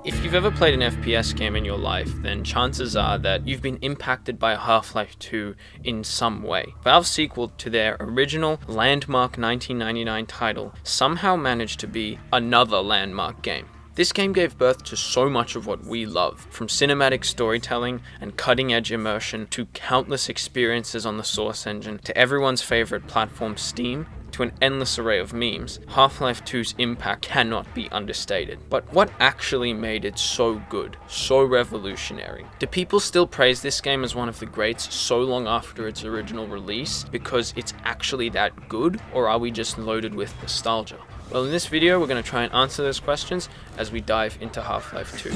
If you've ever played an FPS game in your life, then chances are that you've been impacted by Half-Life 2 in some way. Valve's sequel to their original landmark 1999 title somehow managed to be another landmark game. This game gave birth to so much of what we love, from cinematic storytelling and cutting-edge immersion to countless experiences on the Source engine to everyone's favorite platform Steam, to an endless array of memes. Half-Life 2's impact cannot be understated. But what actually made it so good, so revolutionary? Do people still praise this game as one of the greats so long after its original release because it's actually that good, or are we just loaded with nostalgia? Well, in this video, we're going to try and answer those questions as we dive into Half-Life 2.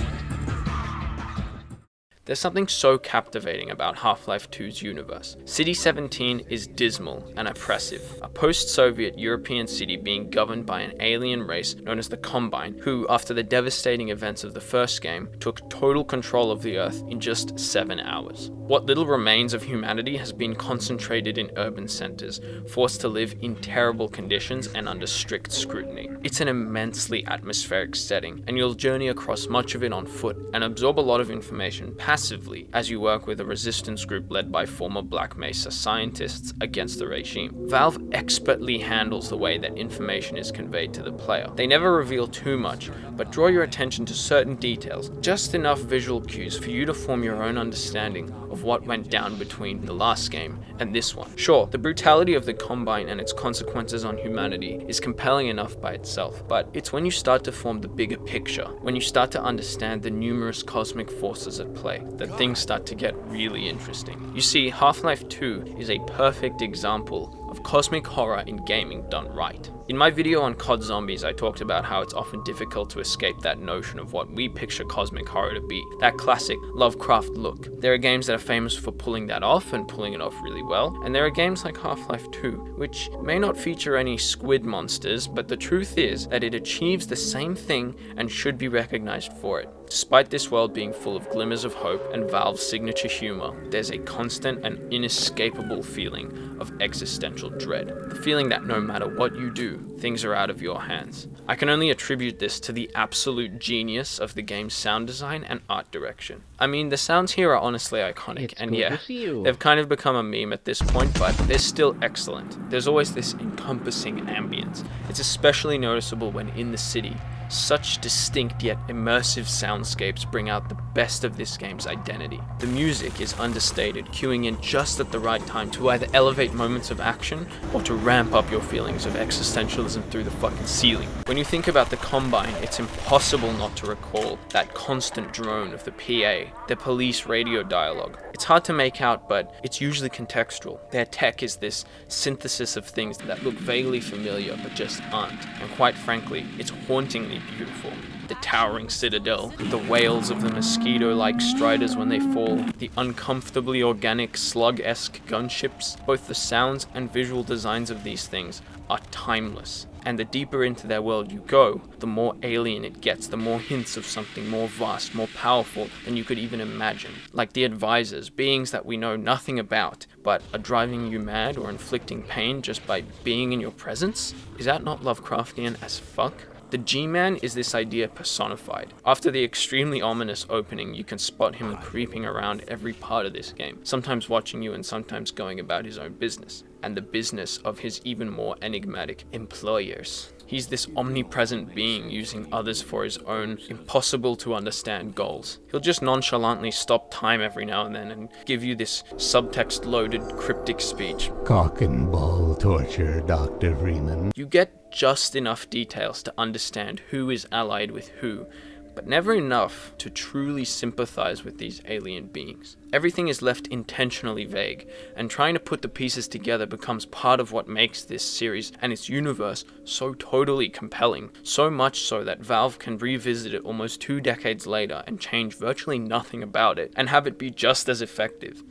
There's something so captivating about Half-Life 2's universe. City 17 is dismal and oppressive, a post-Soviet European city being governed by an alien race known as the Combine, who, after the devastating events of the first game, took total control of the Earth in just 7 hours. What little remains of humanity has been concentrated in urban centers, forced to live in terrible conditions and under strict scrutiny. It's an immensely atmospheric setting, and you'll journey across much of it on foot and absorb a lot of information passively as you work with a resistance group led by former Black Mesa scientists against the regime. Valve expertly handles the way that information is conveyed to the player. They never reveal too much, but draw your attention to certain details, just enough visual cues for you to form your own understanding of what went down between the last game and this one. Sure, the brutality of the Combine and its consequences on humanity is compelling enough by itself, but it's when you start to form the bigger picture, when you start to understand the numerous cosmic forces at play, that things start to get really interesting. You see, Half-Life 2 is a perfect example of cosmic horror in gaming done right. In my video on COD Zombies, I talked about how it's often difficult to escape that notion of what we picture cosmic horror to be, that classic Lovecraft look. There are games that are famous for pulling that off and pulling it off really well, and there are games like Half-Life 2, which may not feature any squid monsters, but the truth is that it achieves the same thing and should be recognized for it. Despite this world being full of glimmers of hope and Valve's signature humor, there's a constant and inescapable feeling of existential dread. The feeling that no matter what you do, things are out of your hands. I can only attribute this to the absolute genius of the game's sound design and art direction. I mean, the sounds here are honestly iconic, and yeah, they've kind of become a meme at this point, but they're still excellent. There's always this encompassing ambience. It's especially noticeable when in the city. Such distinct yet immersive soundscapes bring out the best of this game's identity. The music is understated, cueing in just at the right time to either elevate moments of action or to ramp up your feelings of existentialism through the fucking ceiling. When you think about the Combine, it's impossible not to recall that constant drone of the PA, the police radio dialogue. It's hard to make out, but it's usually contextual. Their tech is this synthesis of things that look vaguely familiar but just aren't, and quite frankly, it's hauntingly beautiful. The towering citadel, the wails of the mosquito-like striders when they fall, the uncomfortably organic slug-esque gunships, both the sounds and visual designs of these things are timeless. And the deeper into their world you go, the more alien it gets, the more hints of something more vast, more powerful than you could even imagine. Like the Advisors, beings that we know nothing about, but are driving you mad or inflicting pain just by being in your presence? Is that not Lovecraftian as fuck? The Gman is this idea personified. After the extremely ominous opening, you can spot him creeping around every part of this game, sometimes watching you and sometimes going about his own business, and the business of his even more enigmatic employers. He's this omnipresent being using others for his own impossible to understand goals. He'll just nonchalantly stop time every now and then and give you this subtext loaded cryptic speech. Cock and ball torture, Dr. Freeman. You get just enough details to understand who is allied with who, but never enough to truly sympathize with these alien beings. Everything is left intentionally vague, and trying to put the pieces together becomes part of what makes this series and its universe so totally compelling, so much so that Valve can revisit it almost 2 decades later and change virtually nothing about it, and have it be just as effective.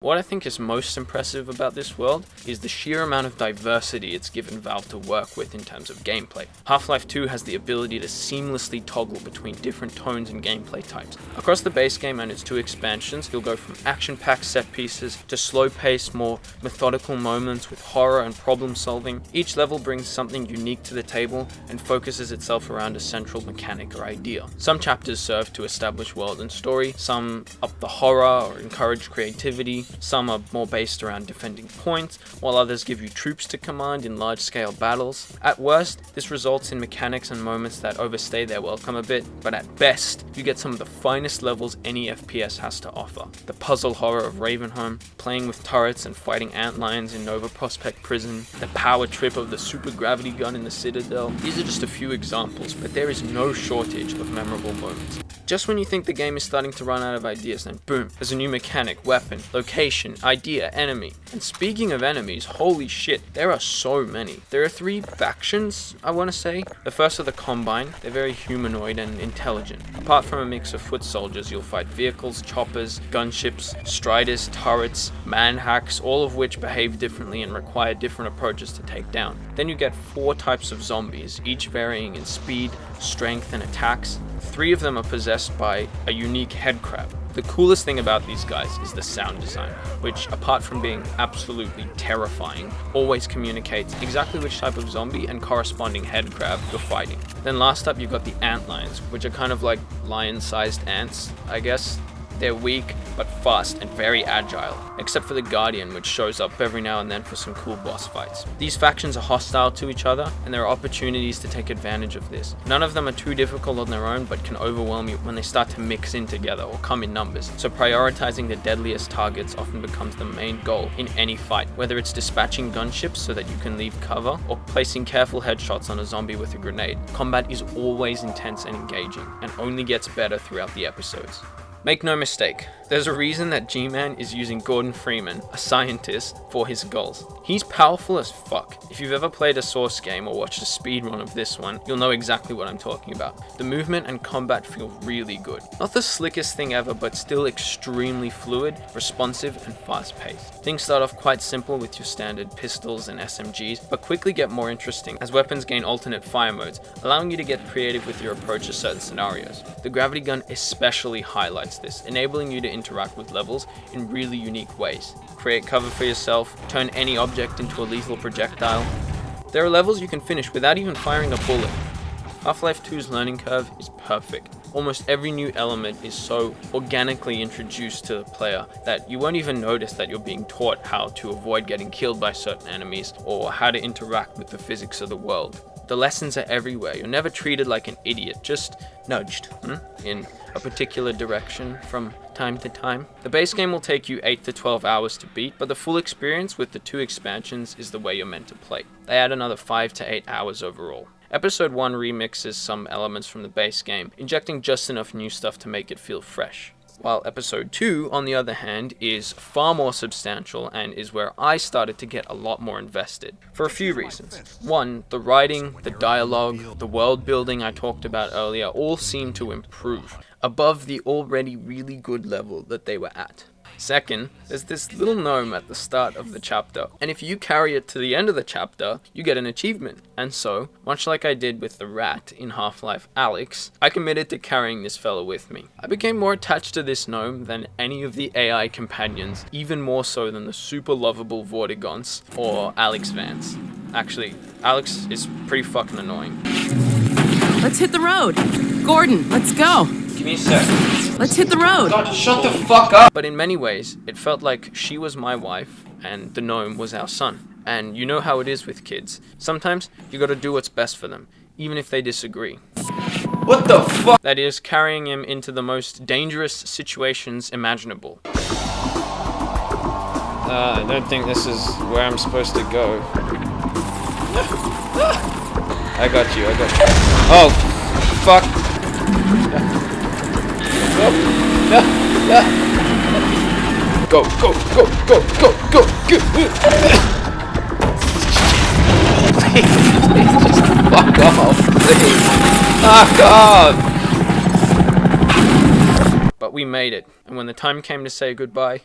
What I think is most impressive about this world is the sheer amount of diversity it's given Valve to work with in terms of gameplay. Half-Life 2 has the ability to seamlessly toggle between different tones and gameplay types. Across the base game and its 2 expansions, you'll go from action-packed set pieces to slow-paced, more methodical moments with horror and problem-solving. Each level brings something unique to the table and focuses itself around a central mechanic or idea. Some chapters serve to establish world and story, some up the horror or encourage creativity. Some are more based around defending points, while others give you troops to command in large-scale battles. At worst, this results in mechanics and moments that overstay their welcome a bit, but at best, you get some of the finest levels any FPS has to offer. The puzzle horror of Ravenholm, playing with turrets and fighting antlions in Nova Prospect Prison, the power trip of the super gravity gun in the Citadel. These are just a few examples, but there is no shortage of memorable moments. Just when you think the game is starting to run out of ideas, then boom, there's a new mechanic, weapon, location, idea, enemy. And speaking of enemies, holy shit, there are so many. There are 3 factions, I want to say. The first are the Combine. They're very humanoid and intelligent. Apart from a mix of foot soldiers, you'll fight vehicles, choppers, gunships, striders, turrets, manhacks, all of which behave differently and require different approaches to take down. Then you get 4 types of zombies, each varying in speed, strength, and attacks. 3 of them are possessed by a unique head crab. The coolest thing about these guys is the sound design, which, apart from being absolutely terrifying, always communicates exactly which type of zombie and corresponding head crab you're fighting. Then last up, you've got the antlions, which are kind of like lion-sized ants, I guess. They're weak, but fast and very agile, except for the Guardian, which shows up every now and then for some cool boss fights. These factions are hostile to each other, and there are opportunities to take advantage of this. None of them are too difficult on their own, but can overwhelm you when they start to mix in together or come in numbers. So prioritizing the deadliest targets often becomes the main goal in any fight, whether it's dispatching gunships so that you can leave cover, or placing careful headshots on a zombie with a grenade. Combat is always intense and engaging, and only gets better throughout the episodes. Make no mistake, there's a reason that Gman is using Gordon Freeman, a scientist, for his goals. He's powerful as fuck. If you've ever played a Source game or watched a speedrun of this one, you'll know exactly what I'm talking about. The movement and combat feel really good. Not the slickest thing ever, but still extremely fluid, responsive, and fast-paced. Things start off quite simple with your standard pistols and SMGs, but quickly get more interesting as weapons gain alternate fire modes, allowing you to get creative with your approach to certain scenarios. The gravity gun especially highlights this, enabling you to interact with levels in really unique ways. Create cover for yourself, turn any object into a lethal projectile. There are levels you can finish without even firing a bullet. Half-Life 2's learning curve is perfect. Almost every new element is so organically introduced to the player that you won't even notice that you're being taught how to avoid getting killed by certain enemies or how to interact with the physics of the world. The lessons are everywhere. You're never treated like an idiot, just nudged in a particular direction from time to time. The base game will take you 8 to 12 hours to beat, but the full experience with the 2 expansions is the way you're meant to play. They add another 5 to 8 hours overall. Episode 1 remixes some elements from the base game, injecting just enough new stuff to make it feel fresh. While Episode 2, on the other hand, is far more substantial and is where I started to get a lot more invested. For a few reasons. 1, the writing, the dialogue, the world building I talked about earlier all seem to improve, above the already really good level that they were at. Second, there's this little gnome at the start of the chapter, and if you carry it to the end of the chapter, you get an achievement. And so, much like I did with the rat in Half-Life Alyx, I committed to carrying this fellow with me. I became more attached to this gnome than any of the AI companions, even more so than the super lovable Vortigons or Alyx Vance. Actually, Alyx is pretty fucking annoying. Let's hit the road. Gordon, let's go. Give me a sec. Let's hit the road. God, shut the fuck up! But in many ways, it felt like she was my wife and the gnome was our son. And you know how it is with kids. Sometimes you gotta do what's best for them, even if they disagree. What the fuck? That is, carrying him into the most dangerous situations imaginable. I don't think this is where I'm supposed to go. I got you. Oh, fuck. Go. Please just fuck off, please. Fuck off. But we made it, and when the time came to say goodbye,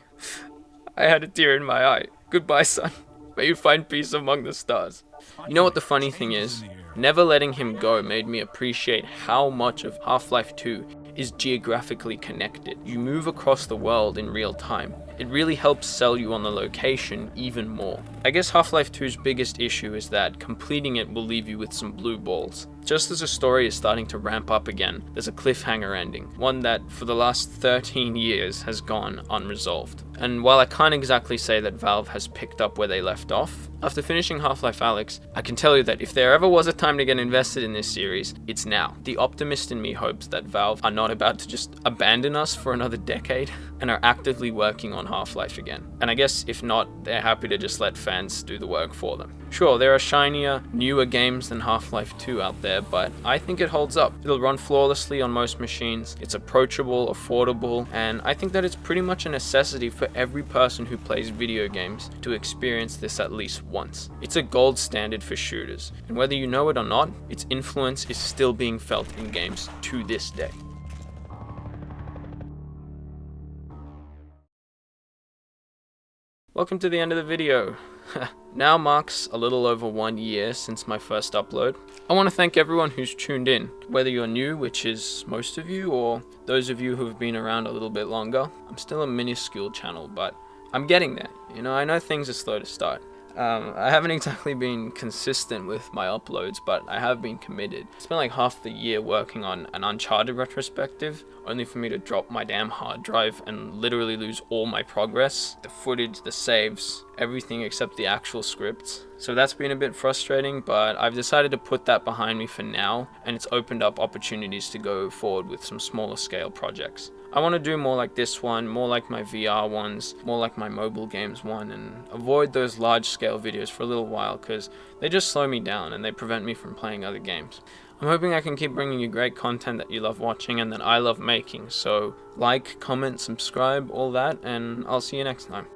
I had a tear in my eye. Goodbye, son. May you find peace among the stars. You know what the funny thing is? Never letting him go made me appreciate how much of Half-Life 2 is geographically connected. You move across the world in real time. It really helps sell you on the location even more. I guess Half-Life 2's biggest issue is that completing it will leave you with some blue balls. Just as the story is starting to ramp up again, there's a cliffhanger ending, one that for the last 13 years has gone unresolved. And while I can't exactly say that Valve has picked up where they left off, after finishing Half-Life Alyx, I can tell you that if there ever was a time to get invested in this series, it's now. The optimist in me hopes that Valve are not about to just abandon us for another decade and are actively working on Half-Life again. And I guess if not, they're happy to just let fans do the work for them. Sure, there are shinier, newer games than Half-Life 2 out there, but I think it holds up. It'll run flawlessly on most machines, it's approachable, affordable, and I think that it's pretty much a necessity for every person who plays video games to experience this at least once. It's a gold standard for shooters, and whether you know it or not, its influence is still being felt in games to this day. Welcome to the end of the video. Now marks a little over 1 year since my first upload. I want to thank everyone who's tuned in, whether you're new, which is most of you, or those of you who have been around a little bit longer. I'm still a minuscule channel, but I'm getting there. You know, I know things are slow to start. I haven't exactly been consistent with my uploads, but I have been committed. I spent like half the year working on an Uncharted retrospective, only for me to drop my damn hard drive and literally lose all my progress, the footage, the saves, everything except the actual scripts. So that's been a bit frustrating, but I've decided to put that behind me for now, and it's opened up opportunities to go forward with some smaller scale projects. I want to do more like this one, more like my VR ones, more like my mobile games one, and avoid those large scale videos for a little while because they just slow me down and they prevent me from playing other games. I'm hoping I can keep bringing you great content that you love watching and that I love making, so like, comment, subscribe, all that, and I'll see you next time.